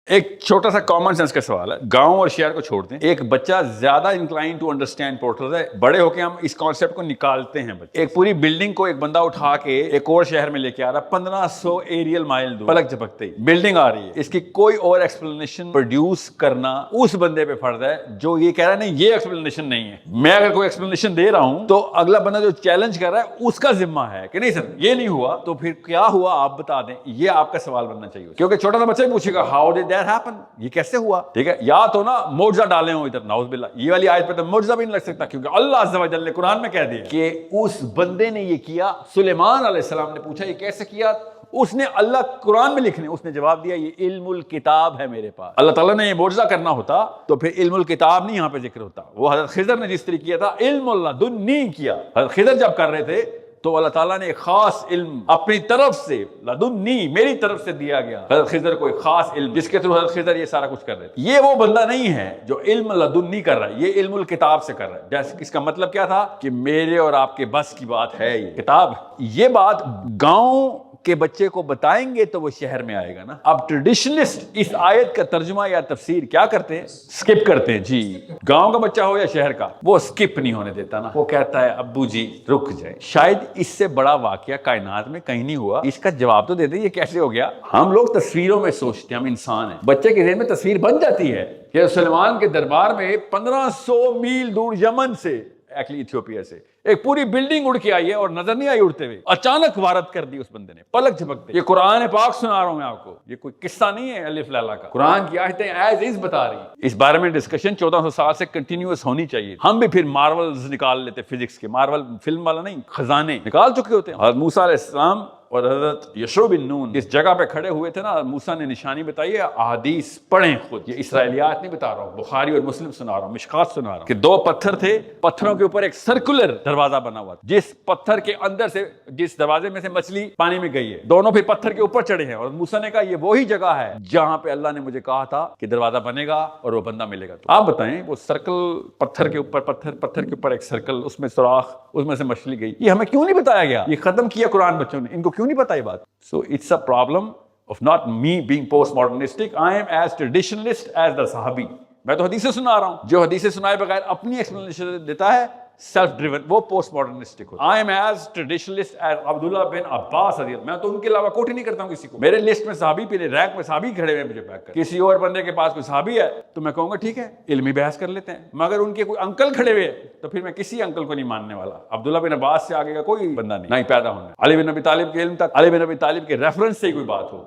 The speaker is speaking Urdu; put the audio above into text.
ایک چھوٹا سا کامن سینس کا سوال ہے، گاؤں اور شہر کو چھوڑتے ہیں، ایک بچہ زیادہ انکلائن ٹو انڈرسٹینڈ پورٹل ہے، بڑے ہو کے ہم اس کانسیپٹ کو نکالتے ہیں بچے۔ ایک پوری بلڈنگ کو ایک بندہ اٹھا کے ایک اور شہر میں لے کے آ رہا ہے 1500 ایریل مائل دور، پلک جھپکتے ہی بلڈنگ آ رہی ہے، اس کی کوئی اور ایکسپلینیشن پروڈیوس کرنا اس بندے پہ فرض ہے جو یہ کہہ رہا ہے نہیں یہ ایکسپلینیشن نہیں ہے۔ میں اگر کوئی ایکسپلینیشن دے رہا ہوں تو اگلا بندہ جو چیلنج کر رہا ہے اس کا ذمہ ہے کہ نہیں سر یہ نہیں ہوا، تو پھر کیا ہوا آپ بتا دیں، یہ آپ کا سوال بننا چاہیے، کیونکہ چھوٹا سا بچہ بھی پوچھے گا ہاؤ ڈڈ دیٹ ہیپن، یہ کیسے ہوا؟ ٹھیک ہے، یا تو نا معجزہ ڈالے ہوں ادھر، نعوذ باللہ، یہ والی آیت پہ تو معجزہ بھی نہیں لگ سکتا کیونکہ اللہ عز و جل نے قرآن میں کہہ دیا کہ اس بندے نے یہ کیا۔ سلیمان علیہ السلام نے پوچھا یہ کیسے کیا، اس نے اللہ قرآن میں لکھنے اس نے جواب دیا یہ علم الکتاب ہے میرے پاس۔ اللہ تعالیٰ نے یہ معجزہ کرنا ہوتا تو پھر علم الکتاب نہیں یہاں پہ ذکر ہوتا، وہ حضرت خضر نے جس طریقے کیا تھا علم لدنی کیا، حضرت خضر جب کر رہے تھے تو اللہ تعالیٰ نے ایک خاص علم اپنی طرف سے لدنی میری طرف سے دیا گیا حضرت خضر کو، ایک خاص علم جس کے تھرو حضرت خضر یہ سارا کچھ کر رہے تھے۔ یہ وہ بندہ نہیں ہے جو علم لدنی کر رہا ہے، یہ علم الکتاب سے کر رہا ہے۔ جیسے اس کا مطلب کیا تھا کہ میرے اور آپ کے بس کی بات ہے، یہ کتاب، یہ بات گاؤں کے بچے کو بتائیں گے تو وہ شہر میں آئے گا نا۔ اب ٹریڈیشنلسٹ اس آیت کا ترجمہ یا تفسیر کیا کرتے ہیں؟ سکپ کرتے ہیں جی، گاؤں کا بچہ ہو یا شہر کا، وہ سکپ نہیں ہونے دیتا نا، وہ کہتا ہے ابو جی رک جائے، شاید اس سے بڑا واقعہ کائنات میں کہیں نہیں ہوا، اس کا جواب تو دے دیں یہ کیسے ہو گیا۔ ہم لوگ تصویروں میں سوچتے ہیں، ہم انسان ہیں، بچے کے ذہن میں تصویر بن جاتی ہے کہ سلیمان کے دربار میں 1500 میل دور یمن سے، ایکچولی ایتھیوپیا سے، ایک پوری بلڈنگ اڑ کے آئی ہے اور نظر نہیں آئی اڑتے ہوئے، اچانک وارد کر دی اس بندے نے پلک جھپکتے۔ یہ قرآن پاک سنا رہا ہوں میں آپ کو، یہ کوئی قصہ نہیں ہے الف لالا کا، قرآن کی آیتیں ایز از بتا رہی۔ اس بارے میں ڈسکشن 1400 سال سے کنٹینیوس ہونی چاہیے۔ ہم بھی پھر مارولز نکال لیتے، فزکس کے مارول فلم والا نہیں، خزانے نکال چکے ہوتے ہیں۔ حضرت موسیٰ علیہ السلام اور حضرت یشوع بن نون جس جگہ پہ کھڑے ہوئے تھے نا، موسیٰ نے نشانی بتائی ہے، احادیث پڑھیں خود، یہ اسرائیلیات نہیں بتا رہا ہوں، بخاری اور مسلم سنا رہا ہوں، مشکات سنا رہا ہوں، کہ دو پتھر تھے، پتھروں کے اوپر ایک سرکولر دروازہ بنا ہوا تھا، جس پتھر کے اندر سے، جس دروازے میں سے مچھلی پانی میں گئی ہے، دونوں پھر پتھر کے اوپر چڑھے ہیں، اور موسیٰ نے کہا یہ وہی جگہ ہے جہاں پہ اللہ نے مجھے کہا تھا کہ دروازہ بنے گا اور وہ بندہ ملے گا۔ تو آپ بتائیں وہ سرکل، پتھر کے اوپر پتھر، پتھر کے اوپر ایک سرکل، اس میں سوراخ، اس میں سے مچھلی گئی، یہ ہمیں کیوں نہیں بتایا گیا؟ یہ ختم کیا قرآن بچوں نے، ان کو کیوں نہیں پتا یہ بات؟ So it's a problem of not me being postmodernistic. I am as traditionalist as the Sahabi. میں تو حدیثیں سنا رہا ہوں، جو حدیثیں سنائے بغیر اپنی ایکسپلینیشن دیتا ہے سیلف ڈریون، وہ پوسٹ ماڈرنسٹک ہوتا ہے۔ I am as traditionalist as عبداللہ بن عباس رضی اللہ، میں تو ان کے علاوہ کوٹ ہی نہیں کرتا ہوں کسی کو، میرے لسٹ میں صحابی پہ رینک میں صحابی کھڑے ہوئے مجھے پیک کر، کسی اور بندے کے پاس کوئی صحابی ہے تو میں کہوں گا ٹھیک ہے علمی بحث کر لیتے ہیں، مگر ان کے کوئی انکل کھڑے ہوئے تو پھر میں کسی انکل کو نہیں ماننے والا۔ عبداللہ بن عباس سے آگے کا کوئی بندہ نہیں پیدا ہونا، علی بن ابی طالب کے علم تک، علی بن ابی طالب کے ریفرنس سے ہی کوئی بات ہو۔